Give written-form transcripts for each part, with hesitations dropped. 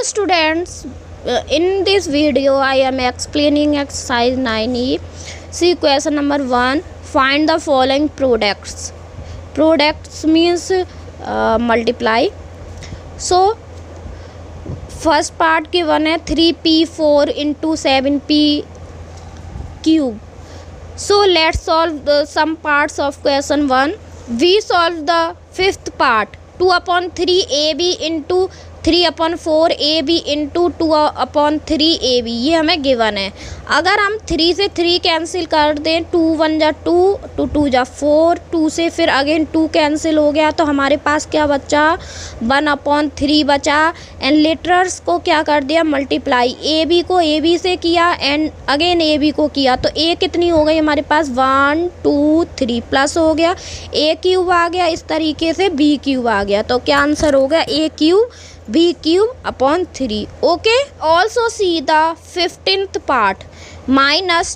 Students, in this video I am explaining exercise 9e. See question number 1. Find the following products. Products means multiply. So first part given है 3p4 into 7p cube. So let's solve some parts of question 1. We solve the fifth part. 2 upon 3 ab into 3 upon 4 ab into 2 upon 3 ab ये हमें given है। अगर हम 3 से 3 cancel कर दें, 2 1 जा 2, 2 2 जा 4, 2 से फिर अगेन 2 कैंसिल हो गया तो हमारे पास क्या बचा, 1 अपॉन 3 बचा। एंड लेटर्स को क्या कर दिया, मल्टीप्लाई। ए बी को ए बी से किया एंड अगेन ए बी को किया तो ए कितनी हो गई हमारे पास, 1 2 3 प्लस हो गया, ए क्यूब आ गया, इस तरीके से बी क्यूब आ गया। तो क्या आंसर हो गया, ए cube b cube upon 3. Okay, also see the 15th part. minus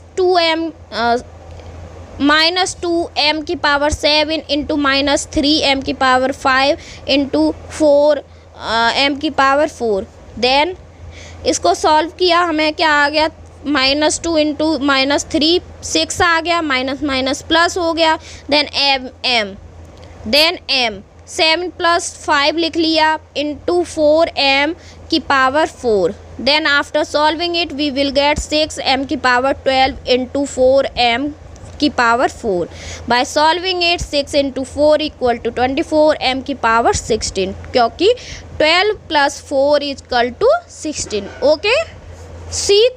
2m की पावर 7 इंटू माइनस 3m की पावर 5 इंटू 4m की पावर 4। देन इसको सॉल्व किया, हमें क्या आ गया, -2 इंटू -3 6 आ गया, माइनस माइनस प्लस हो गया। देन m 7 + 5 लिख लिया इंटू 4m की power 4। Then after solving it we will get 6m की पावर 12 इंटू 4m की power 4। By solving it 6 into 4 equal to 24m की पावर 16, क्योंकि 12 + 4 equal to 16। Okay, see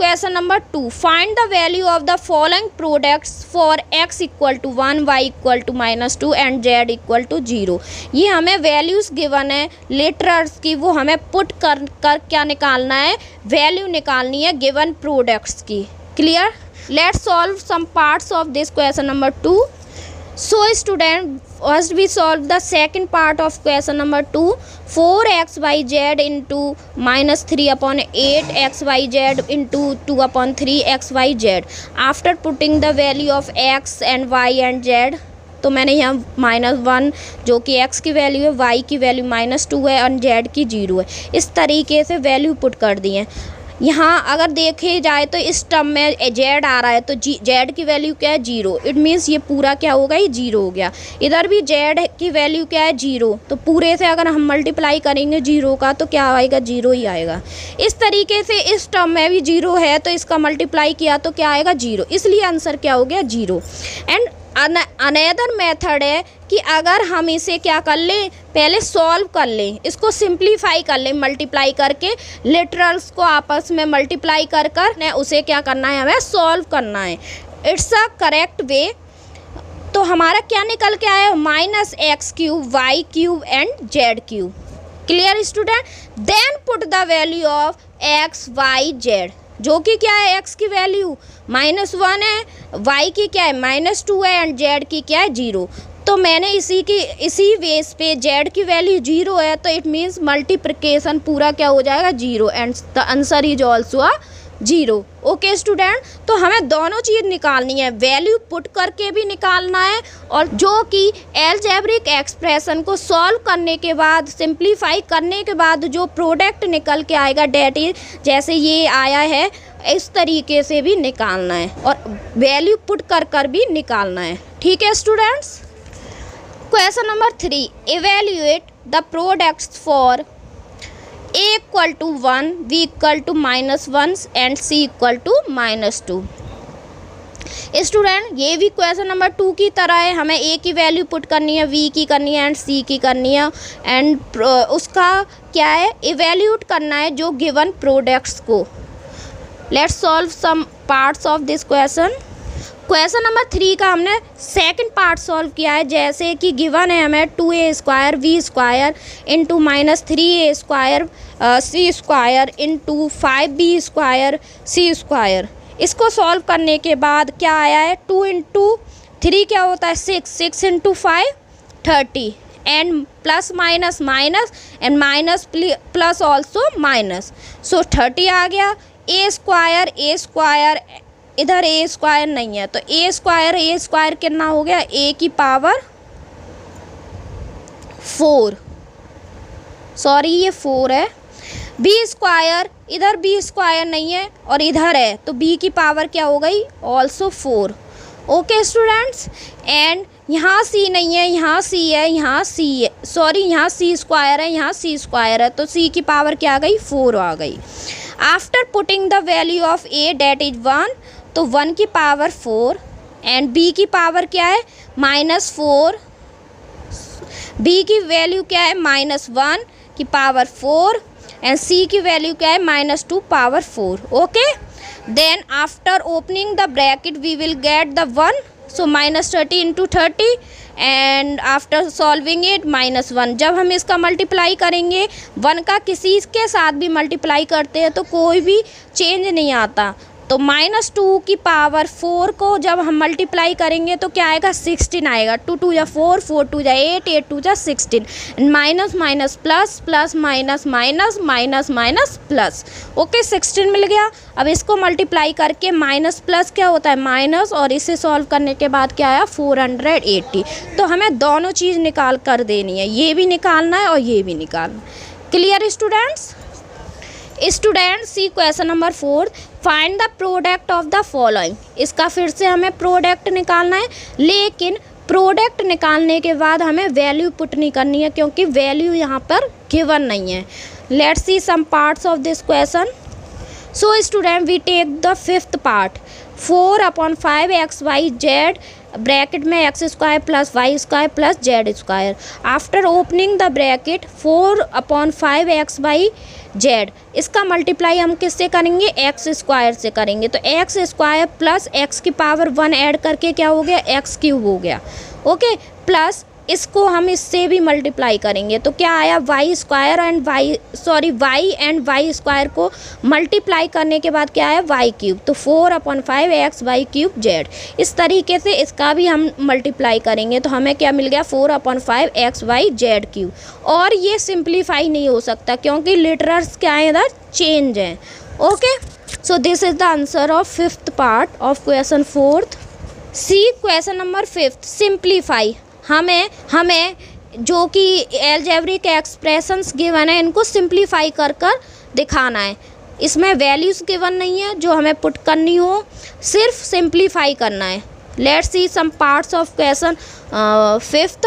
question number 2. Find the value of the following products for x equal to 1, y equal to -2 and z equal to 0। ये हमें values given है letters की, वो हमें put कर क्या निकालना है, वैल्यू निकालनी है गिवन प्रोडक्ट्स की। Clear? Let's solve some parts of this question number 2. So student, first we solve the second part of question number 2. 4xyz into -3 upon 8xyz into 2 upon 3xyz. After putting the value of x and y and z, तो मैंने यहाँ -1 जो कि x की वैल्यू है, y की value -2 है और z की 0 है, इस तरीके से वैल्यू पुट कर दी है। यहाँ अगर देखे जाए तो इस टर्म में जेड आ रहा है तो जेड की वैल्यू क्या है, 0। इट मीन्स ये पूरा क्या होगा, ये 0 हो गया। इधर भी जेड की वैल्यू क्या है, 0, तो पूरे से अगर हम मल्टीप्लाई करेंगे 0 का तो क्या आएगा, 0 ही आएगा। इस तरीके से इस टर्म में भी 0 है तो इसका मल्टीप्लाई किया तो क्या आएगा, 0, इसलिए आंसर क्या हो गया, 0। एंड अनदर मेथड है कि अगर हम इसे क्या कर लें, पहले सॉल्व कर लें, इसको सिंप्लीफाई कर लें, मल्टीप्लाई करके लिटरल्स को आपस में मल्टीप्लाई कर उसे क्या करना है, हमें सॉल्व करना है। It's a correct way. तो हमारा क्या निकल के आया, -x³ y³ and z³। Clear student? Then put the value of x y z, जो कि क्या है, x की वैल्यू -1 है, y की क्या है, -2 है एंड z की क्या है, 0। तो मैंने इसी बेस पे z की वैल्यू 0 है तो इट मीन्स मल्टीप्लिकेशन पूरा क्या हो जाएगा, 0 and the answer is also a 0। Okay student, तो हमें दोनों चीज़ निकालनी है, वैल्यू पुट करके भी निकालना है और जो कि एलजेब्रिक एक्सप्रेशन को सॉल्व करने के बाद, सिंप्लीफाई करने के बाद जो प्रोडक्ट निकल के आएगा, डेट इज जैसे ये आया है, इस तरीके से भी निकालना है और वैल्यू पुट कर भी निकालना है। ठीक है students? Question number 3. Evaluate the products for a equal to 1, b equal to -1 and c equal to -2। Student, ये भी क्वेश्चन नंबर 2 की तरह है, हमें a की वैल्यू पुट करनी है, v की करनी है एंड c की करनी है एंड उसका क्या है, इवेल्यूट करना है जो गिवन प्रोडक्ट्स को। Let's solve some parts of this question. Question number 3 का हमने सेकंड पार्ट सॉल्व किया है, जैसे कि गिवन है हमें 2a² v² into -3a² c² into 5b² c²। इसको सॉल्व करने के बाद क्या आया है, 2 इंटू 3 क्या होता है, 6 into 5 30 and plus minus minus and minus plus also minus, so 30 आ गया। a² इधर a² नहीं है तो a² कितना हो गया, a की पावर 4, सॉरी ये 4 है, बी स्क्वायर, इधर बी स्क्वायर नहीं है और इधर है, तो बी की पावर क्या हो गई, ऑल्सो 4। ओके स्टूडेंट्स, एंड यहाँ सी नहीं है, यहाँ सी है, यहाँ सी है, सॉरी यहाँ सी स्क्वायर है, यहाँ सी स्क्वायर है, तो सी की पावर क्या आ गई, 4 आ गई। After putting the value of A that is 1, तो 1 की पावर 4 एंड बी की पावर क्या है, -4, बी की वैल्यू क्या है, -1 की पावर 4 एंड सी की वैल्यू क्या है, -2 power 4। Okay, then after opening the bracket we will get the 1, so -30 into 30 and after solving it -1। जब हम इसका मल्टीप्लाई करेंगे, 1 का किसी के साथ भी मल्टीप्लाई करते हैं तो कोई भी चेंज नहीं आता, तो -2 की पावर 4 को जब हम मल्टीप्लाई करेंगे तो क्या आएगा, 16 आएगा। 2 2 जा 4, 4 2 जा 8, 8 2 जा 16, minus minus plus, plus minus minus, minus minus plus. Okay, 16 मिल गया। अब इसको मल्टीप्लाई करके माइनस प्लस क्या होता है, माइनस, और इसे सॉल्व करने के बाद क्या आया, 480। तो हमें दोनों चीज़ निकाल कर देनी है, ये भी निकालना है और ये भी निकालना है। Clear students? Student C question number 4, find the product of the following. इसका फिर से हमें प्रोडक्ट निकालना है, लेकिन प्रोडक्ट निकालने के बाद हमें वैल्यू पुट नहीं करनी है क्योंकि वैल्यू यहाँ पर गिवन नहीं है। Let's see some parts of this question. So student we take the 5th part, 4/5 bracket में x² plus y² plus z²। After opening the bracket 4/5 इसका मल्टीप्लाई हम किससे करेंगे, x² से करेंगे, तो x² प्लस x की पावर 1 ऐड करके क्या हो गया, x³ हो गया। ओके, प्लस इसको हम इससे भी मल्टीप्लाई करेंगे तो क्या आया, y² and y and y² को मल्टीप्लाई करने के बाद क्या आया, y³, तो 4/5 y³z। इस तरीके से इसका भी हम मल्टीप्लाई करेंगे तो हमें क्या मिल गया, 4/5 xyz³। और ये सिंप्लीफाई नहीं हो सकता क्योंकि लिटरल्स क्या है, इधर चेंज हैं। Okay, so this is the answer of 5th part of question 4th। See question number 5th, simplify. हमें जो कि एलजेब्रिक एक्सप्रेशंस गिवन है इनको सिंप्लीफाई कर दिखाना है। इसमें वैल्यूज़ गिवन नहीं है जो हमें पुट करनी हो, सिर्फ सिंप्लीफाई करना है। Let's see some parts of question 5th।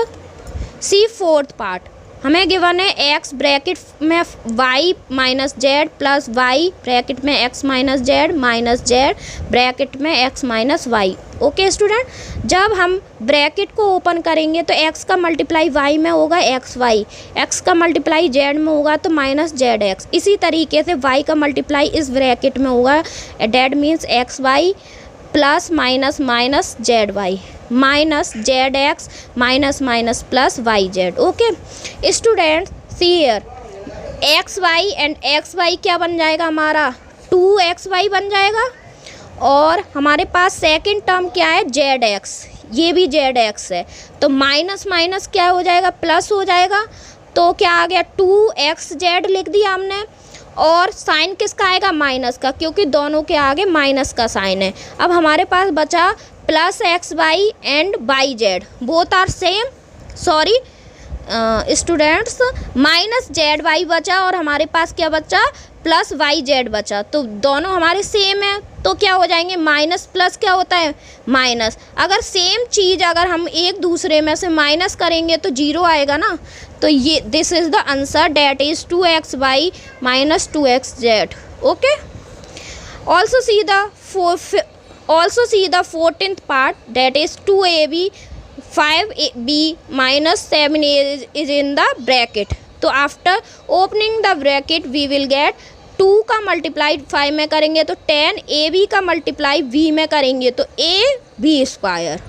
See 4th part, हमें गिवन है x ब्रैकेट में y minus Z plus y bracket में x minus Z minus Z bracket में x minus Y. Okay student, जब हम bracket को open करेंगे तो x का मल्टीप्लाई y में होगा xy, x का मल्टीप्लाई z में होगा तो माइनस zx। इसी तरीके से y का मल्टीप्लाई इस ब्रैकेट में होगा, that means xy plus minus minus ZY minus ZX minus minus plus YZ। Okay student, see here XY and XY क्या बन जाएगा हमारा, 2XY बन जाएगा। और हमारे पास सेकंड टर्म क्या है, ZX, ये भी ZX है, तो माइनस माइनस क्या हो जाएगा, प्लस हो जाएगा। तो क्या आ गया, 2XZ लिख दिया हमने, और साइन किसका आएगा, माइनस का, क्योंकि दोनों के आगे माइनस का साइन है। अब हमारे पास बचा plus XY and YZ, both are same, sorry students, minus ZY बचा और हमारे पास क्या बचा, प्लस YZ बचा, तो दोनों हमारे सेम है, तो क्या हो जाएंगे, माइनस प्लस क्या होता है, माइनस। अगर सेम चीज़ अगर हम एक दूसरे में से माइनस करेंगे तो 0 आएगा ना, तो ये this is the answer, that is 2XY minus 2XZ। Okay, also see the 14th part, that is 2AB 5B minus 7A is in the bracket. तो after opening the bracket we will get 2 का multiply 5 में करेंगे तो 10, AB का multiply V में करेंगे तो AB²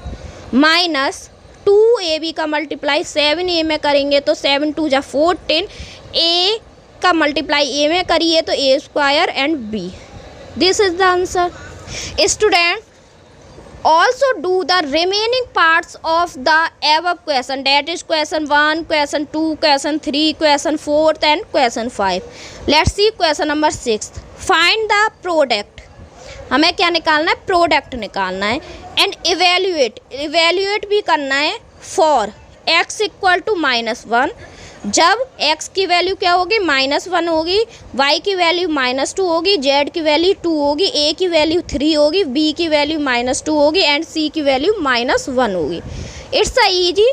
minus 2AB का मल्टीप्लाई 7A में करेंगे तो 7 2 जा 14, A का मल्टीप्लाई A में करिए तो A² and B। This is the answer. Student, also do the remaining parts of the above question, that is question 1, question 2, question 3, question 4 and question 5. Let's see question number 6. Find the product. हमें क्या निकालना है, product निकालना है। And evaluate भी करना है for x equal to -1 जब x की वैल्यू क्या होगी -1 होगी, y की वैल्यू -2 होगी, z की वैल्यू 2 होगी, a की वैल्यू 3 होगी, b की वैल्यू -2 होगी एंड c की वैल्यू -1 होगी। It's a easy.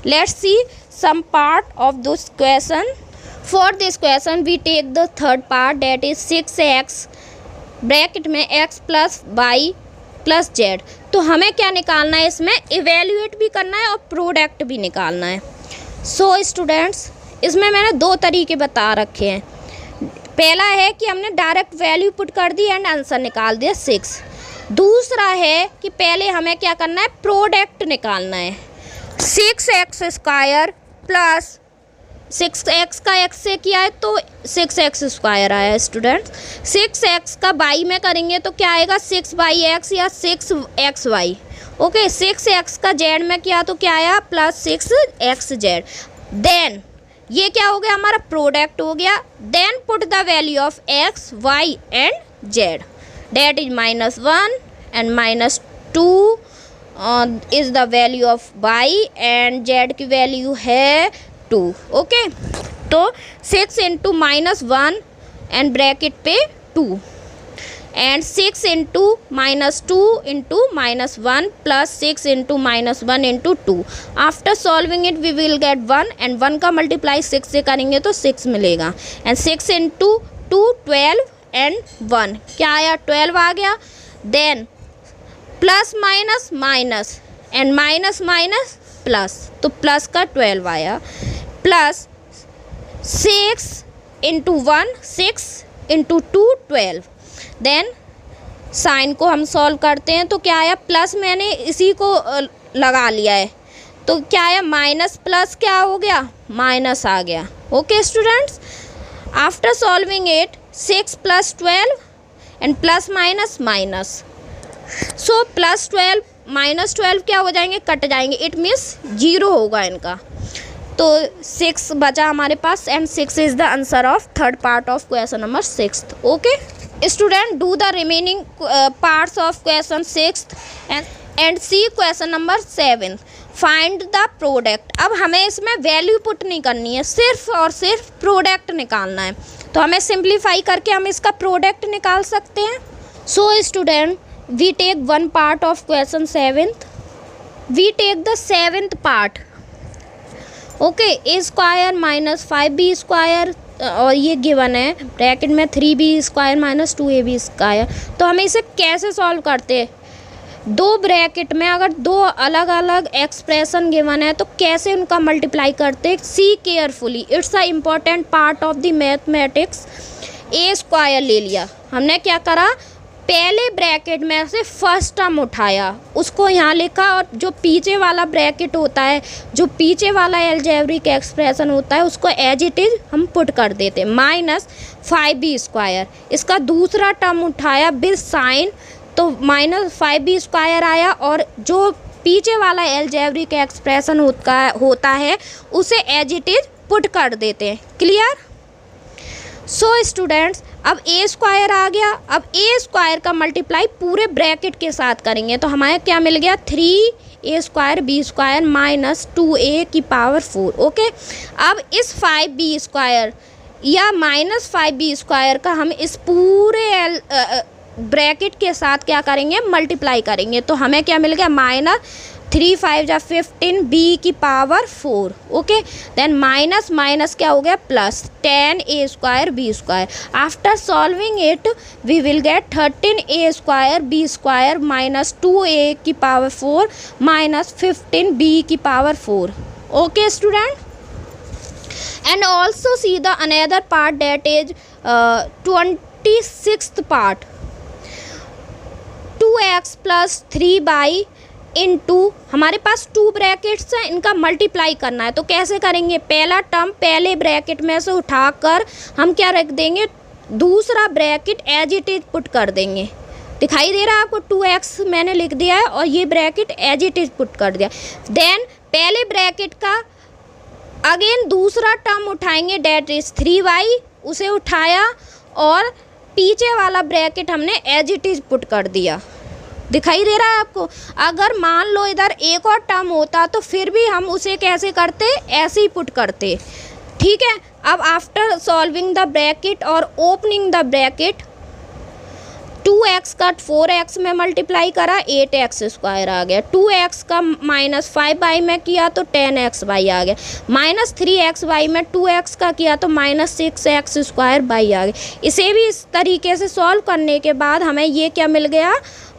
Let's see some part of this question. For this question we take the third part that is 6x bracket में x plus y plus z। तो हमें क्या निकालना है, इसमें इवेल्यूएट भी करना है और प्रोडक्ट भी निकालना है। सो स्टूडेंट्स, इसमें मैंने दो तरीके बता रखे हैं। पहला है कि हमने डायरेक्ट वैल्यू पुट कर दी एंड आंसर निकाल दिया 6। दूसरा है कि पहले हमें क्या करना है, प्रोडक्ट निकालना है। 6x स्क्वायर प्लस 6x का x से किया है तो 6x स्क्वायर आया है स्टूडेंट्स। 6x का y में करेंगे तो क्या आएगा 6x या 6xy। ओके, 6x का z में किया तो क्या आया प्लस 6xz। देन ये क्या हो गया, हमारा प्रोडक्ट हो गया। Then put the value of x y and z that is -1 and -2 is the value of y and z की वैल्यू है 2। ओके, तो 6 इंटू -1 एंड ब्रैकेट पे 2 and 6 into -2 into -1 plus 6 into -1 into 2। After solving it we will get 1 and 1 का multiply 6 से करेंगे तो 6 मिलेगा एंड 6 इंटू 2 12 एंड 1 क्या आया 12 आ गया। Then plus minus minus and minus minus plus, तो प्लस का 12 आया plus 6 into 1 6 into 2 12। Then sign को हम सॉल्व करते हैं तो क्या आया, प्लस मैंने इसी को लगा लिया है तो क्या आया माइनस प्लस क्या हो गया माइनस आ गया। Okay students, after solving it 6 plus 12 and plus minus minus, so plus 12 minus 12 क्या हो जाएंगे, कट जाएंगे, इट मीन्स 0 होगा इनका। तो 6 बचा हमारे पास and 6 is the answer of third part of question number 6। Okay student, do the remaining parts of question 6 and see question number 7। Find the product. अब हमें इसमें वैल्यू पुट नहीं करनी है, सिर्फ और सिर्फ प्रोडक्ट निकालना है। तो हमें सिंप्लीफाई करके हम इसका प्रोडक्ट निकाल सकते हैं। So student, we take one part of question 7th, we take the 7th part. Okay, a square minus 5b square और ये गिवन है ब्रैकेट में 3b square minus 2ab square. तो हमें इसे कैसे सॉल्व करते हैं, दो ब्रैकेट में अगर दो अलग अलग एक्सप्रेशन गिवन है तो कैसे उनका मल्टीप्लाई करते हैं, see carefully, it's a important part of the mathematics. A square ले लिया हमने, क्या करा पहले ब्रैकेट में से फर्स्ट टर्म उठाया उसको यहाँ लिखा और जो पीछे वाला ब्रैकेट होता है, जो पीछे वाला अलजेब्रिक एक्सप्रेशन होता है उसको एज इट इज हम पुट कर देते माइनस 5b स्क्वायर। इसका दूसरा टर्म उठाया विद साइन तो माइनस 5b स्क्वायर आया और जो पीछे वाला अलजेब्रिक एक्सप्रेशन होता है उसे एज इट इज पुट कर देते हैं। क्लियर। सो स्टूडेंट्स, अब ए स्क्वायर आ गया, अब ए स्क्वायर का मल्टीप्लाई पूरे ब्रैकेट के साथ करेंगे तो हमारे क्या मिल गया 3a square b square minus 2a की पावर 4। ओके, अब इस 5b स्क्वायर या माइनस 5b स्क्वायर का हम इस पूरे ब्रैकेट के साथ क्या करेंगे मल्टीप्लाई करेंगे तो हमें क्या मिल गया माइनस 3 5 जा 15 b की power 4। Okay, then minus minus क्या हो गया plus 10a square b square. After solving it we will get 13a square b square minus 2a की पावर 4 माइनस 15b की power 4। Okay student, and also see the another part that is 26th part, 2x plus 3y into हमारे पास 2 brackets हैं, इनका multiply करना है तो कैसे करेंगे, पहला टर्म पहले ब्रैकेट में से उठाकर हम क्या रख देंगे दूसरा bracket as it is put कर देंगे। दिखाई दे रहा है आपको 2x मैंने लिख दिया है और ये bracket as it is put कर दिया। देन पहले ब्रैकेट का अगेन दूसरा टर्म उठाएंगे डेट इज 3y, उसे उठाया और पीछे वाला ब्रैकेट हमने एज इट इज पुट कर दिया। दिखाई दे रहा है आपको? अगर मान लो इधर एक और टर्म होता तो फिर भी हम उसे कैसे करते, ऐसे ही पुट करते, ठीक है। अब आफ्टर सॉल्विंग द ब्रैकेट और ओपनिंग द ब्रैकेट, 2x का 4x में मल्टीप्लाई करा 8x स्क्वायर आ गया, 2x का -5y में किया तो 10xy आ गया, -3xy में 2x का किया तो -6x स्क्वायर y आ गया। इसे भी इस तरीके से सॉल्व करने के बाद हमें ये क्या मिल गया,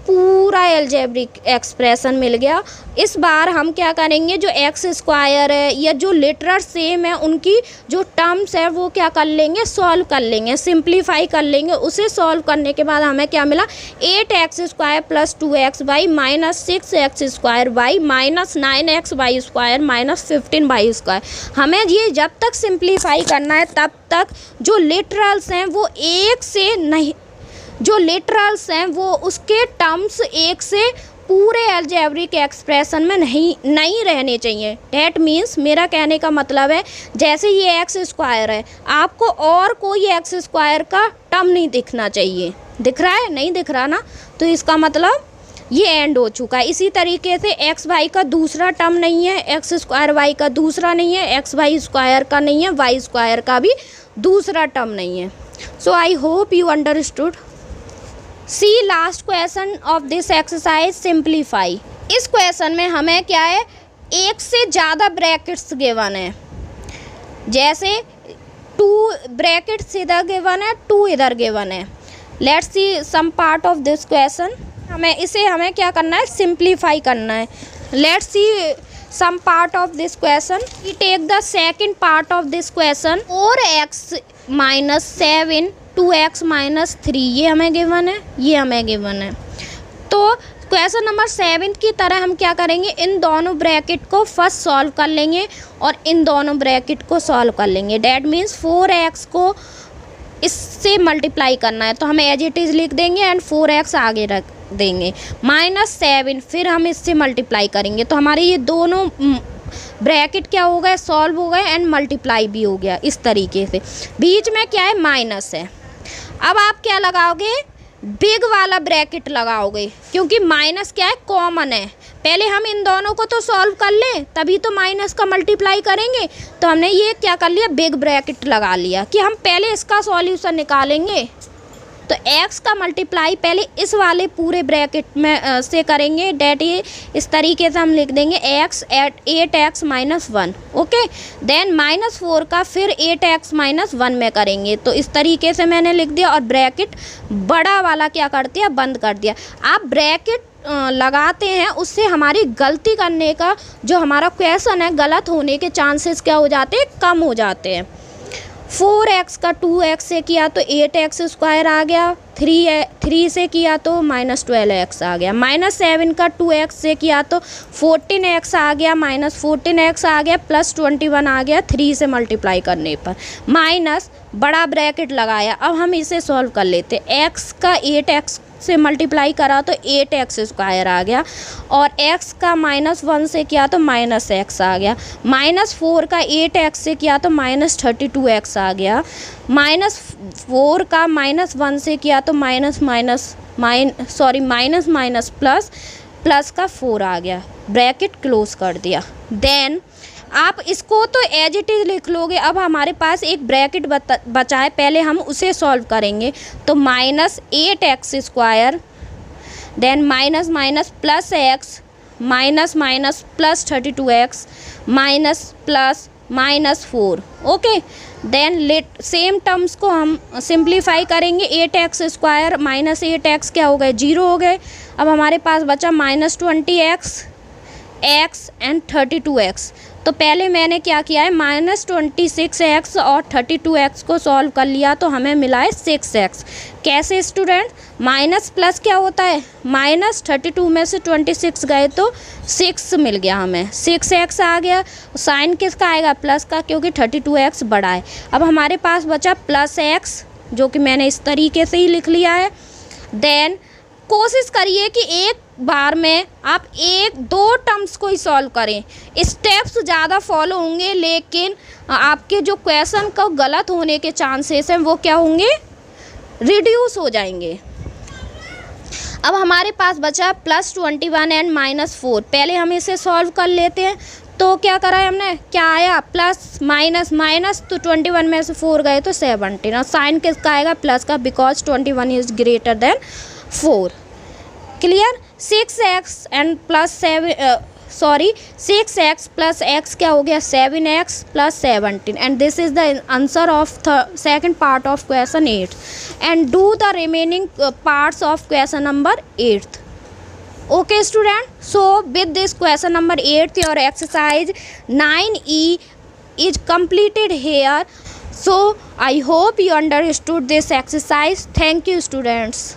पूरा अलजेब्रिक एक्सप्रेशन मिल गया। इस बार हम क्या करेंगे, जो एक्स स्क्वायर है या जो लिटरल सेम है उनकी जो टर्म्स है वो क्या कर लेंगे, सॉल्व कर लेंगे, सिंप्लीफाई कर लेंगे। उसे सॉल्व करने के बाद हमें क्या मिला, 8x square plus 2xy minus 6x square y minus 9xy square minus 15y square. हमें ये जब तक सिंप्लीफाई करना है तब तक जो लिटरल्स हैं वो एक से नहीं, जो लिटरल्स हैं वो उसके टर्म्स एक से पूरे अलजेब्रिक एक्सप्रेशन में नहीं रहने चाहिए। डैट मीन्स मेरा कहने का मतलब है, जैसे ये एक्स स्क्वायर है, आपको और कोई एक्स स्क्वायर का टर्म नहीं दिखना चाहिए। दिख रहा है? नहीं दिख रहा ना, तो इसका मतलब ये एंड हो चुका है। इसी तरीके से एक्स वाई का दूसरा टर्म नहीं है, एक्स स्क्वायर वाई का दूसरा नहीं है, एक्स वाई स्क्वायर का नहीं है, वाई स्क्वायर का भी दूसरा टर्म नहीं है। So I hope you understood. See last question of this exercise, simplify. इस क्वेश्चन में हमें क्या है, एक से ज़्यादा ब्रैकेट्स गिवन है, जैसे 2 ब्रैकेट्स इधर गिवन है, 2 इधर गिवन है। Let's see some part of this question. हमें क्या करना है, सिंप्लीफाई करना है। Let's see some part of this question. We take the second part of this question, 4x minus 7 2x minus 3, ये हमें गिवन है, ये हमें गिवन है। तो क्वेश्चन नंबर 7 की तरह हम क्या करेंगे, इन दोनों ब्रैकेट को फर्स्ट सॉल्व कर लेंगे और इन दोनों ब्रैकेट को सॉल्व कर लेंगे। डैट मीन्स 4x को इससे मल्टीप्लाई करना है तो हम एज इट इज़ लिख देंगे एंड 4x आगे रख देंगे, -7 फिर हम इससे मल्टीप्लाई करेंगे तो हमारे ये दोनों ब्रैकेट क्या हो गए, सॉल्व हो गए एंड मल्टीप्लाई भी हो गया। इस तरीके से बीच में क्या है, माइनस है। अब आप क्या लगाओगे, बिग वाला ब्रैकेट लगाओगे, क्योंकि माइनस क्या है, कॉमन है। पहले हम इन दोनों को तो सॉल्व कर लें तभी तो माइनस का मल्टीप्लाई करेंगे। तो हमने ये क्या कर लिया, बिग ब्रैकेट लगा लिया कि हम पहले इसका सॉल्यूशन निकालेंगे। तो x का मल्टीप्लाई पहले इस वाले पूरे ब्रैकेट में से करेंगे। डैट ये इस तरीके से हम लिख देंगे x at 8x minus 1, okay. Then -4 का फिर 8x माइनस 1 में करेंगे। तो इस तरीके से मैंने लिख दिया और ब्रैकेट बड़ा वाला क्या कर दिया, बंद कर दिया। आप ब्रैकेट लगाते हैं उससे हमारी गलती करने का जो हमारा क्वेश्चन है गलत होने के चांसेस क्या हो जाते हैं, कम हो जाते हैं। 4x का 2x से किया तो 8x स्क्वायर आ गया, 3 से किया तो -12x आ गया, -7 का 2x से किया तो 14x आ गया, -14x आ गया, +21 आ गया 3 से मल्टीप्लाई करने पर, माइनस बड़ा ब्रैकेट लगाया। अब हम इसे सॉल्व कर लेते। x का 8x से मल्टीप्लाई करा तो 8x स्क्वायर आ गया और x का -1 से किया तो -x आ गया, -4 का 8x से किया तो -32x आ गया, -4 का -1 से किया तो माइनस प्लस का 4 आ गया, ब्रैकेट क्लोज कर दिया। देन आप इसको तो एज इट इज़ लिख लोगे। अब हमारे पास एक ब्रैकेट बचा है, पहले हम उसे सॉल्व करेंगे। तो -8x square, then minus plus x, minus plus 32x, minus 4, okay. Then same terms को हम सिंप्लीफाई करेंगे। 8x स्क्वायर माइनस 8x क्या हो गए, 0 हो गए। अब हमारे पास बचा -20x, x एंड 32x। तो पहले मैंने क्या किया है, -26x और 32x को सॉल्व कर लिया तो हमें मिला है 6x। कैसे स्टूडेंट, माइनस प्लस क्या होता है, -32 में से 26 गए तो 6 मिल गया, हमें 6x आ गया। साइन किसका आएगा, प्लस का, क्योंकि 32x बड़ा है। अब हमारे पास बचा +x जो कि मैंने इस तरीके से ही लिख लिया है। देन कोशिश करिए कि एक बार में आप 1-2 टर्म्स को ही सॉल्व करें। स्टेप्स ज़्यादा फॉलो होंगे लेकिन आपके जो क्वेश्चन का गलत होने के चांसेस हैं वो क्या होंगे, रिड्यूस हो जाएंगे। अब हमारे पास बचा +21 एंड -4। पहले हम इसे सॉल्व कर लेते हैं। तो क्या करा है हमने, क्या आया, प्लस माइनस माइनस, तो 21 में से 4 गए तो 17। और साइन किसका आएगा, प्लस का, because 21 is greater than 4। Clear. 6x and plus 6x plus x क्या हो गया, 7x plus 17। And this is the answer of second part of question 8। And do the remaining parts of question number 8th. Okay student, so with this question number 8 your exercise 9E is completed here. So I hope you understood this exercise. Thank you students.